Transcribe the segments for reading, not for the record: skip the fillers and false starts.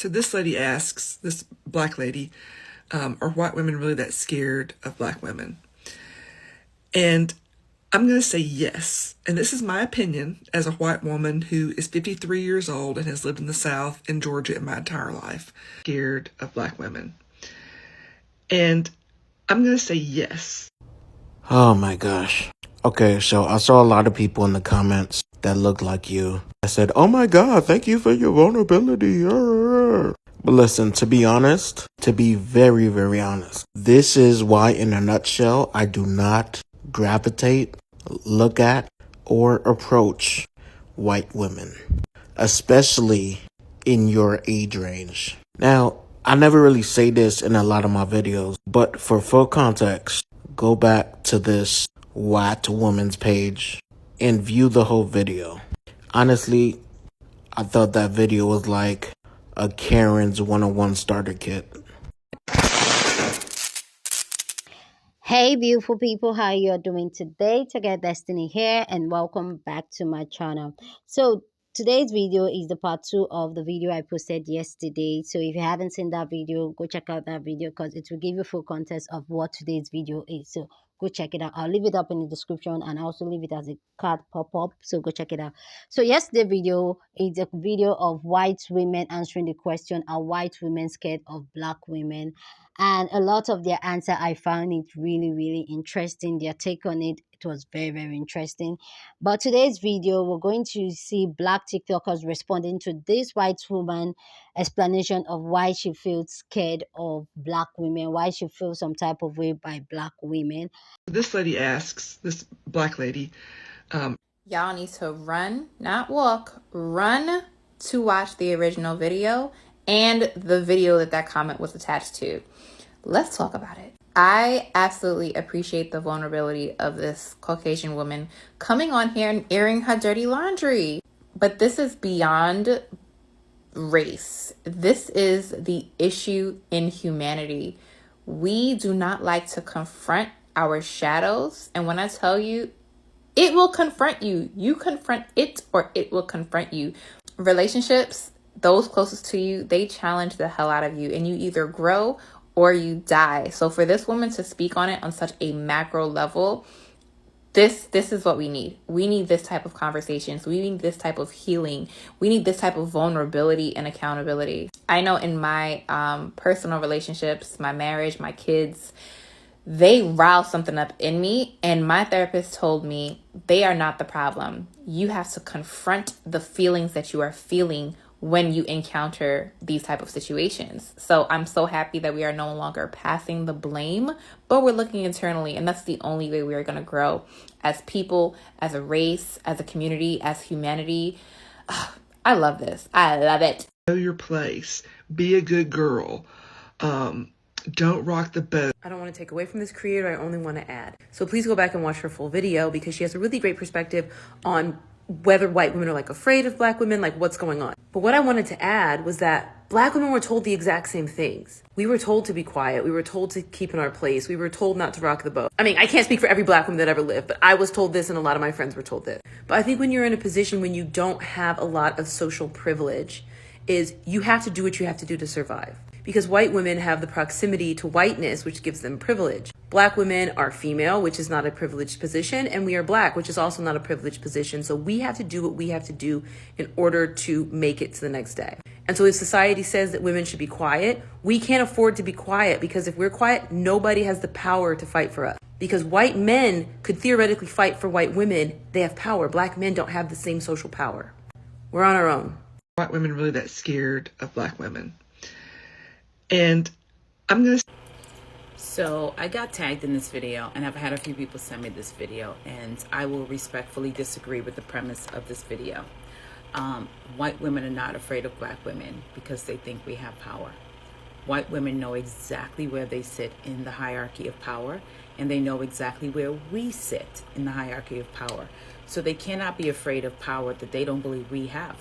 So this lady asks, this black lady, are white women really that scared of black women? And I'm going to say yes. And this is my opinion as a white woman who is 53 years old and has lived in the South in Georgia in my entire life. Scared of black women. And I'm going to say yes. Oh my gosh. Okay, so I saw a lot of people in the comments that looked like you. I said, oh my God, thank you for your vulnerability. But listen, to be honest, to be very, very honest, this is why in a nutshell, I do not gravitate, look at, or approach white women, especially in your age range. Now, I never really say this in a lot of my videos, but for full context, go back to this white woman's page and view the whole video. Honestly, I thought that video was like a Karen's 101 starter kit. Hey beautiful people, how you are doing today? Get Destiny here and welcome back to my channel. So today's video is the part 2 of the video I posted yesterday. So if you haven't seen that video, go check out that video because it will give you full context of what today's video is. So go check it out. I'll leave it up in the description and also leave it as a card pop-up, so go check it out. So yesterday's video is a video of white women answering the question, are white women scared of black women? And a lot of their answer, I found it really interesting. Their take on it was very interesting. But today's video, we're going to see black TikTokers responding to this white woman explanation of why she feels scared of black women, why she feels some type of way by black women. This lady asks, this black lady, y'all need to run, not walk, run to watch the original video and the video that comment was attached to. Let's talk about it. I absolutely appreciate the vulnerability of this Caucasian woman coming on here and airing her dirty laundry. But this is beyond race. This is the issue in humanity. We do not like to confront our shadows. And when I tell you, it will confront you. You confront it or it will confront you. Relationships, those closest to you, they challenge the hell out of you and you either grow or you die. So for this woman to speak on it on such a macro level, this is what we need. We need this type of conversations. We need this type of healing. We need this type of vulnerability and accountability. I know in my personal relationships, my marriage, my kids, they rile something up in me, and my therapist told me they are not the problem. You have to confront the feelings that you are feeling when you encounter these type of situations. So I'm so happy that we are no longer passing the blame, but we're looking internally, and that's the only way we are going to grow as people, as a race, as a community, as humanity. I love this. I love it. Know your place. Be a good girl. Don't rock the boat. I don't want to take away from this creator. I only want to add. So please go back and watch her full video because she has a really great perspective on whether white women are like afraid of black women, like what's going on. But what I wanted to add was that black women were told the exact same things. We were told to be quiet. We were told to keep in our place. We were told not to rock the boat. I mean, I can't speak for every black woman that ever lived, but I was told this and a lot of my friends were told this. But I think when you're in a position when you don't have a lot of social privilege, is you have to do what you have to do to survive. Because white women have the proximity to whiteness, which gives them privilege. Black women are female, which is not a privileged position, and we are black, which is also not a privileged position. So we have to do what we have to do in order to make it to the next day. And so if society says that women should be quiet, we can't afford to be quiet, because if we're quiet, nobody has the power to fight for us. Because white men could theoretically fight for white women. They have power. Black men don't have the same social power. We're on our own. White women really that scared of black women? And I'm going to... So I got tagged in this video, and I've had a few people send me this video, and I will respectfully disagree with the premise of this video. White women are not afraid of black women because they think we have power. White women know exactly where they sit in the hierarchy of power, and they know exactly where we sit in the hierarchy of power. So they cannot be afraid of power that they don't believe we have.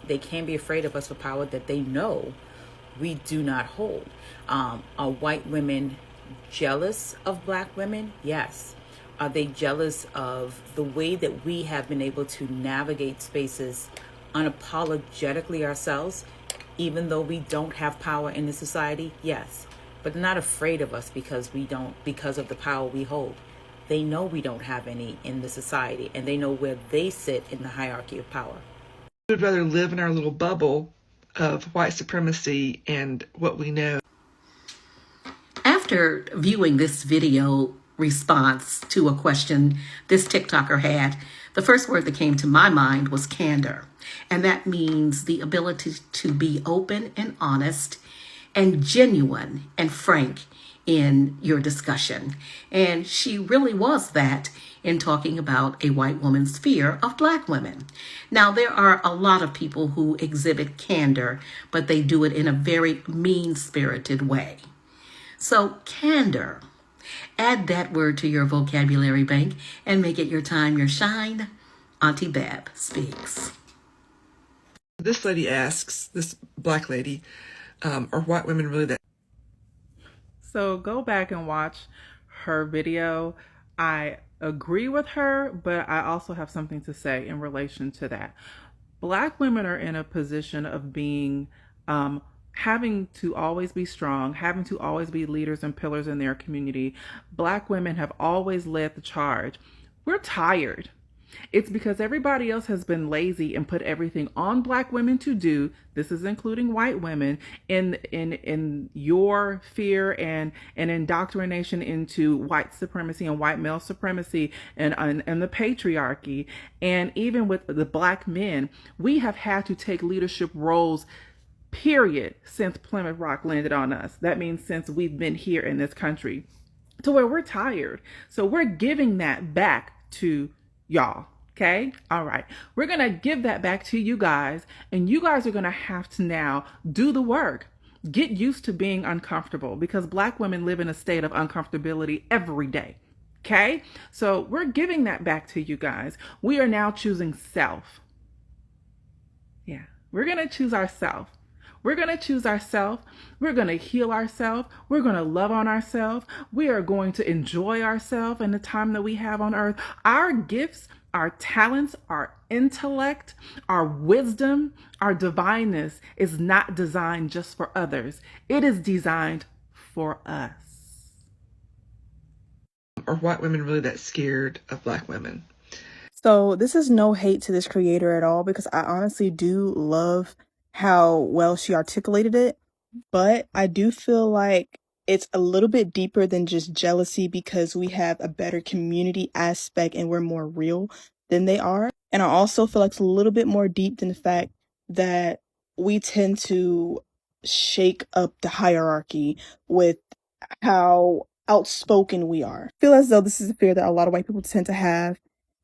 They can't be afraid of us for power that they know we do not hold. Are white women jealous of black women? Yes. Are they jealous of the way that we have been able to navigate spaces unapologetically ourselves? even though we don't have power in the society, yes, but they're not afraid of us because of the power we hold. They know we don't have any in the society, and they know where they sit in the hierarchy of power. We would rather live in our little bubble of white supremacy and what we know. After viewing this video response to a question this TikToker had, the first word that came to my mind was candor. And that means the ability to be open and honest and genuine and frank in your discussion. And she really was that in talking about a white woman's fear of black women. Now, there are a lot of people who exhibit candor, but they do it in a very mean-spirited way. So, candor. Add that word to your vocabulary bank and make it your time, your shine. Auntie Bab speaks. This lady asks, this black lady, are white women really that? So go back and watch her video. I agree with her, but I also have something to say in relation to that. Black women are in a position of being, having to always be strong, having to always be leaders and pillars in their community. Black women have always led the charge. We're tired. It's because everybody else has been lazy and put everything on black women to do. This is including white women in your fear and indoctrination into white supremacy and white male supremacy and the patriarchy. And even with the black men, we have had to take leadership roles, period, since Plymouth Rock landed on us. That means since we've been here in this country, to where we're tired. So we're giving that back to y'all. Okay. All right. We're going to give that back to you guys, and you guys are going to have to now do the work. Get used to being uncomfortable, because black women live in a state of uncomfortability every day. Okay. So we're giving that back to you guys. We are now choosing self. Yeah. We're going to choose ourselves. We're going to choose ourselves. We're going to heal ourselves. We're going to love on ourselves. We are going to enjoy ourselves and the time that we have on earth. Our gifts, our talents, our intellect, our wisdom, our divineness is not designed just for others. It is designed for us. Are white women really that scared of black women? So this is no hate to this creator at all, because I honestly do love how well she articulated it, but I do feel like it's a little bit deeper than just jealousy, because we have a better community aspect and we're more real than they are. And I also feel like it's a little bit more deep than the fact that we tend to shake up the hierarchy with how outspoken we are. I feel as though this is a fear that a lot of white people tend to have.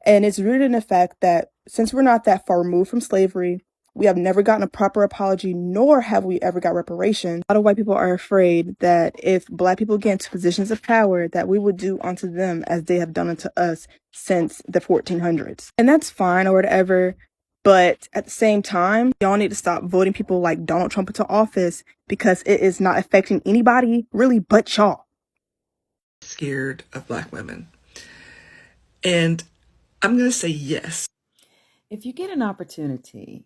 And it's rooted in the fact that since we're not that far removed from slavery, we have never gotten a proper apology, nor have we ever got reparations. A lot of white people are afraid that if black people get into positions of power, that we would do unto them as they have done unto us since the 1400s. And that's fine or whatever. But at the same time, y'all need to stop voting people like Donald Trump into office, because it is not affecting anybody really but y'all. Scared of black women. And I'm going to say yes. If you get an opportunity,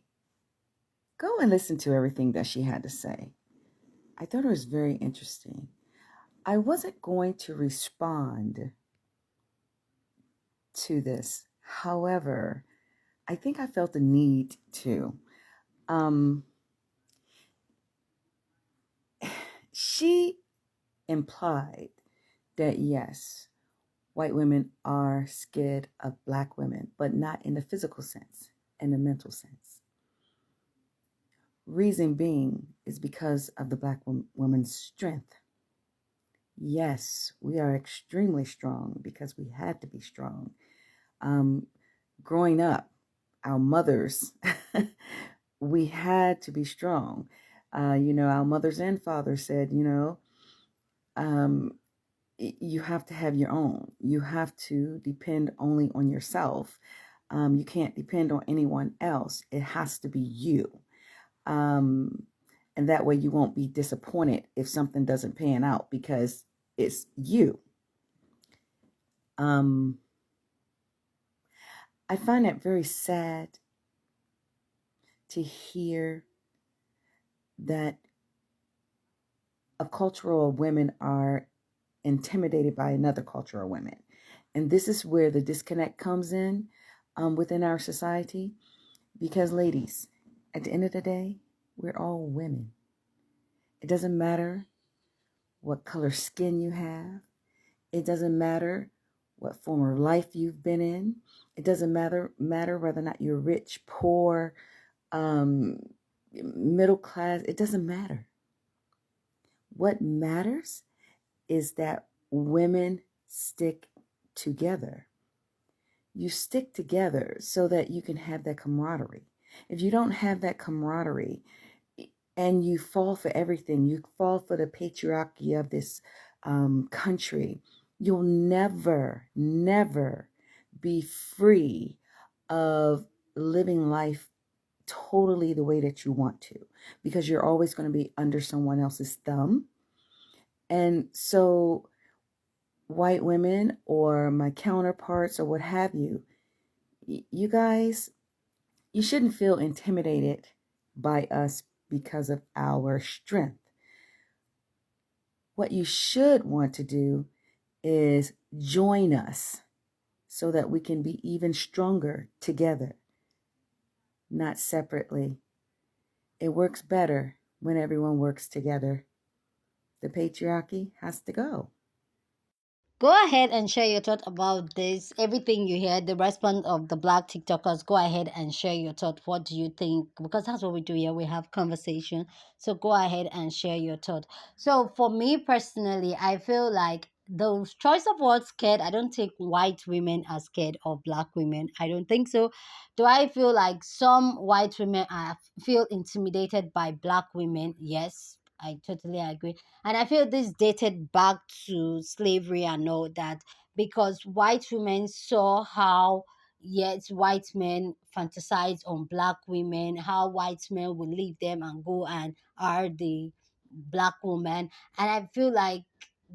go and listen to everything that she had to say. I thought it was very interesting. I wasn't going to respond to this. However, I think I felt the need to. She implied that yes, white women are scared of black women, but not in the physical sense, in the mental sense. Reason being is because of the black woman's strength. Yes, we are extremely strong because we had to be strong. Growing up, our mothers, we had to be strong. Our mothers and fathers said, you have to have your own. You have to depend only on yourself. You can't depend on anyone else. It has to be you. And that way you won't be disappointed if something doesn't pan out, because it's you. I find it very sad to hear that a culture of women are intimidated by another culture of women. And this is where the disconnect comes in within our society. Because, ladies, at the end of the day, we're all women. It doesn't matter what color skin you have. It doesn't matter what form of life you've been in. It doesn't matter whether or not you're rich, poor, middle class. It doesn't matter. What matters is that women stick together. You stick together so that you can have that camaraderie. If you don't have that camaraderie and you fall for everything, you fall for the patriarchy of this country, you'll never, never be free of living life totally the way that you want to, because you're always going to be under someone else's thumb. And so white women or my counterparts or what have you, you guys, you shouldn't feel intimidated by us because of our strength. What you should want to do is join us so that we can be even stronger together, not separately. It works better when everyone works together. The patriarchy has to go. Go ahead and share your thought about this. Everything you hear, the response of the black TikTokers, go ahead and share your thought. What do you think? Because that's what we do here. We have conversation. So go ahead and share your thought. So for me personally, I feel like the choice of word scared, I don't think white women are scared of black women. I don't think so. Do I feel like some white women feel intimidated by black women? Yes, I totally agree. And I feel this dated back to slavery and all that, because white women saw how, yes, white men fantasize on black women, how white men will leave them and go and are the black woman. And I feel like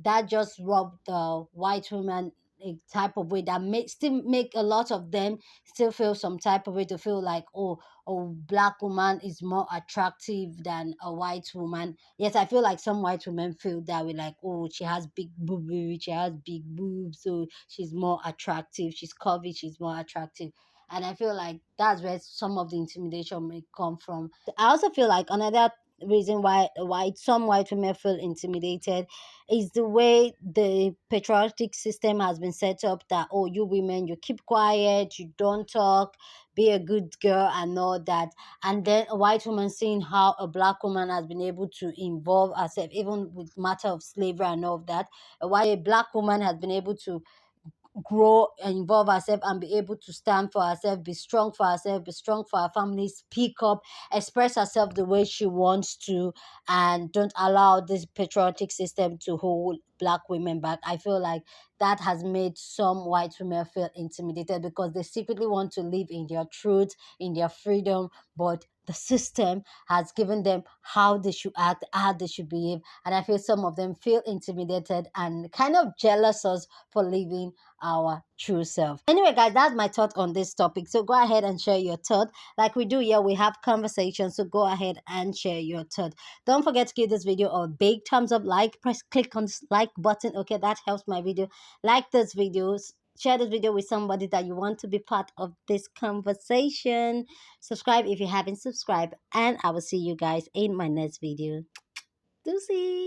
that just rubbed the white woman a type of way that still make a lot of them still feel some type of way, to feel like, oh, black woman is more attractive than a white woman. Yes, I feel like some white women feel that way, like, oh, she has big boobs, she has big boobs, so she's more attractive. She's curvy, she's more attractive. And I feel like that's where some of the intimidation may come from. I also feel like another reason why some white women feel intimidated is the way the patriotic system has been set up, that, oh, you women, you keep quiet, you don't talk, be a good girl and all that. And then a white woman seeing how a black woman has been able to involve herself even with matter of slavery and all of that, why a black woman has been able to grow and involve herself and be able to stand for herself, be strong for herself, be strong for her family, speak up, express herself the way she wants to, and don't allow this patriotic system to hold black women back. I feel like that has made some white women feel intimidated because they secretly want to live in their truth, in their freedom, but the system has given them how they should act, how they should behave. And I feel some of them feel intimidated and kind of jealous us for living our true self. Anyway, guys, that's my thought on this topic. So go ahead and share your thought. Like we do here, we have conversations. So go ahead and share your thought. Don't forget to give this video a big thumbs up, click on this like button. Okay, that helps my video. Like this videos. Share this video with somebody that you want to be part of this conversation. Subscribe if you haven't subscribed. And I will see you guys in my next video. Deuces.